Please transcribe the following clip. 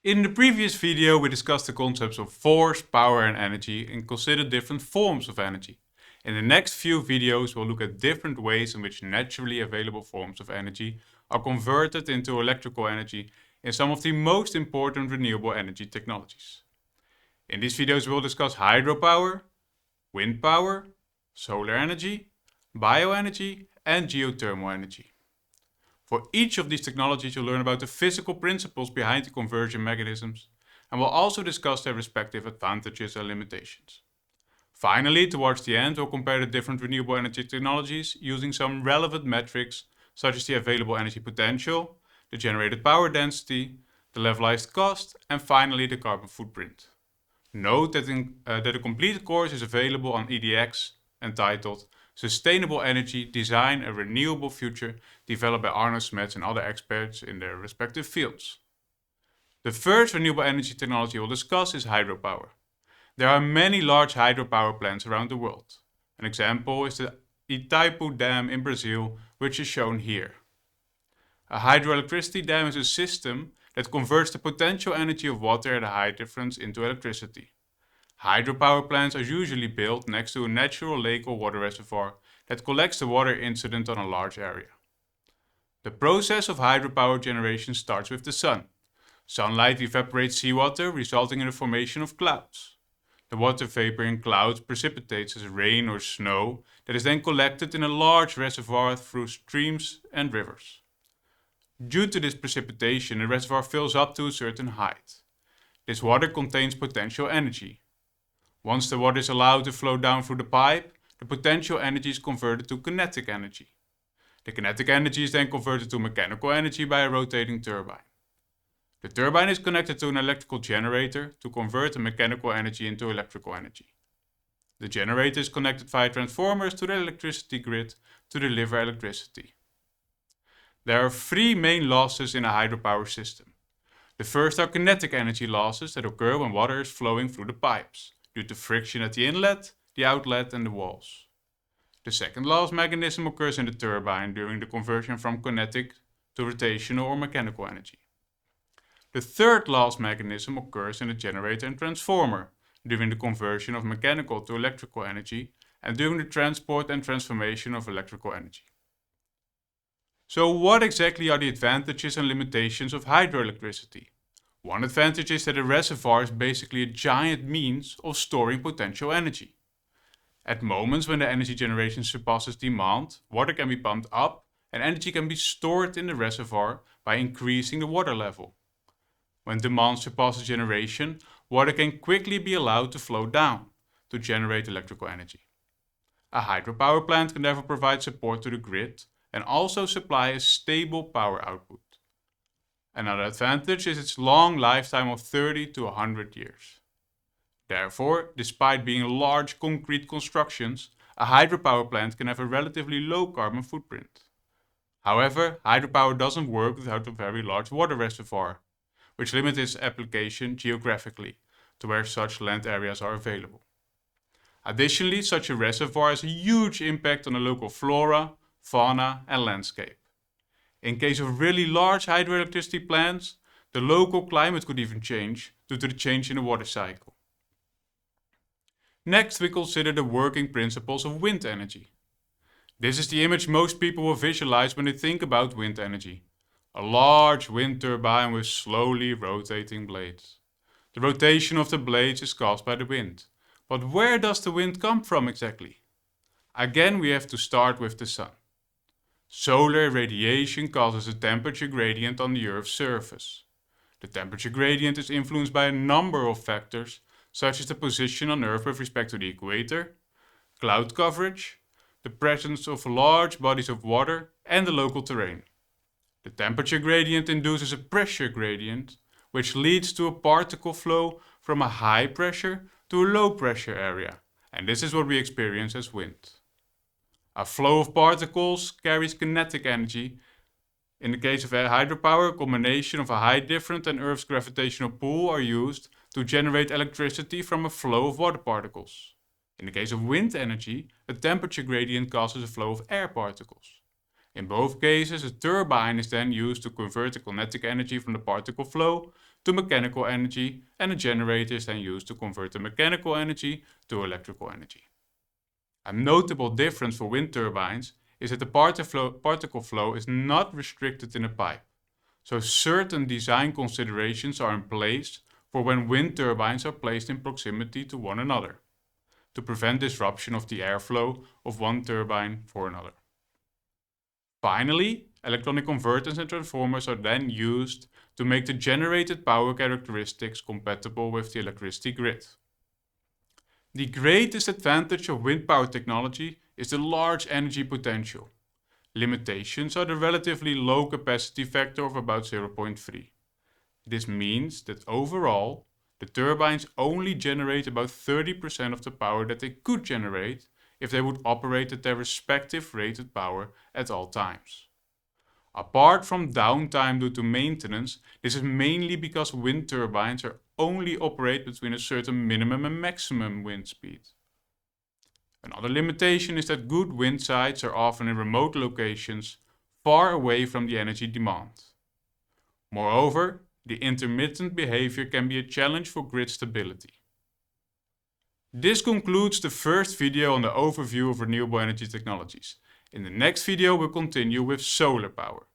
In the previous video, we discussed the concepts of force, power and energy and considered different forms of energy. In the next few videos, we'll look at different ways in which naturally available forms of energy are converted into electrical energy in some of the most important renewable energy technologies. In these videos, we'll discuss hydropower, wind power, solar energy, bioenergy and geothermal energy. For each of these technologies, you'll learn about the physical principles behind the conversion mechanisms, and we'll also discuss their respective advantages and limitations. Finally, towards the end, we'll compare the different renewable energy technologies using some relevant metrics such as the available energy potential, the generated power density, the levelized cost, and finally the carbon footprint. Note that a complete course is available on EDX entitled Sustainable Energy, Design a Renewable Future, developed by Arno Smets and other experts in their respective fields. The first renewable energy technology we'll discuss is hydropower. There are many large hydropower plants around the world. An example is the Itaipu Dam in Brazil, which is shown here. A hydroelectricity dam is a system that converts the potential energy of water at a high difference into electricity. Hydropower plants are usually built next to a natural lake or water reservoir that collects the water incident on a large area. The process of hydropower generation starts with the sun. Sunlight evaporates seawater, resulting in the formation of clouds. The water vapor in clouds precipitates as rain or snow that is then collected in a large reservoir through streams and rivers. Due to this precipitation, the reservoir fills up to a certain height. This water contains potential energy. Once the water is allowed to flow down through the pipe, the potential energy is converted to kinetic energy. The kinetic energy is then converted to mechanical energy by a rotating turbine. The turbine is connected to an electrical generator to convert the mechanical energy into electrical energy. The generator is connected via transformers to the electricity grid to deliver electricity. There are three main losses in a hydropower system. The first are kinetic energy losses that occur when water is flowing through the pipes, due to friction at the inlet, the outlet and the walls. The second loss mechanism occurs in the turbine during the conversion from kinetic to rotational or mechanical energy. The third loss mechanism occurs in the generator and transformer during the conversion of mechanical to electrical energy and during the transport and transformation of electrical energy. So what exactly are the advantages and limitations of hydroelectricity? One advantage is that a reservoir is basically a giant means of storing potential energy. At moments when the energy generation surpasses demand, water can be pumped up and energy can be stored in the reservoir by increasing the water level. When demand surpasses generation, water can quickly be allowed to flow down to generate electrical energy. A hydropower plant can therefore provide support to the grid and also supply a stable power output. Another advantage is its long lifetime of 30 to 100 years. Therefore, despite being large concrete constructions, a hydropower plant can have a relatively low carbon footprint. However, hydropower doesn't work without a very large water reservoir, which limits its application geographically to where such land areas are available. Additionally, such a reservoir has a huge impact on the local flora, fauna and landscape. In case of really large hydroelectricity plants, the local climate could even change due to the change in the water cycle. Next, we consider the working principles of wind energy. This is the image most people will visualize when they think about wind energy. A large wind turbine with slowly rotating blades. The rotation of the blades is caused by the wind. But where does the wind come from exactly? Again, we have to start with the sun. Solar radiation causes a temperature gradient on the Earth's surface. The temperature gradient is influenced by a number of factors, such as the position on Earth with respect to the equator, cloud coverage, the presence of large bodies of water, and the local terrain. The temperature gradient induces a pressure gradient, which leads to a particle flow from a high pressure to a low pressure area, and this is what we experience as wind. A flow of particles carries kinetic energy. In the case of hydropower, a combination of a high difference and Earth's gravitational pull are used to generate electricity from a flow of water particles. In the case of wind energy, a temperature gradient causes a flow of air particles. In both cases, a turbine is then used to convert the kinetic energy from the particle flow to mechanical energy, and a generator is then used to convert the mechanical energy to electrical energy. A notable difference for wind turbines is that the particle flow is not restricted in a pipe, so certain design considerations are in place for when wind turbines are placed in proximity to one another, to prevent disruption of the airflow of one turbine for another. Finally, electronic converters and transformers are then used to make the generated power characteristics compatible with the electricity grid. The greatest advantage of wind power technology is the large energy potential. Limitations are the relatively low capacity factor of about 0.3. This means that overall, the turbines only generate about 30% of the power that they could generate if they would operate at their respective rated power at all times. Apart from downtime due to maintenance, this is mainly because wind turbines only operate between a certain minimum and maximum wind speed. Another limitation is that good wind sites are often in remote locations, far away from the energy demand. Moreover, the intermittent behavior can be a challenge for grid stability. This concludes the first video on the overview of renewable energy technologies. In the next video we'll continue with solar power.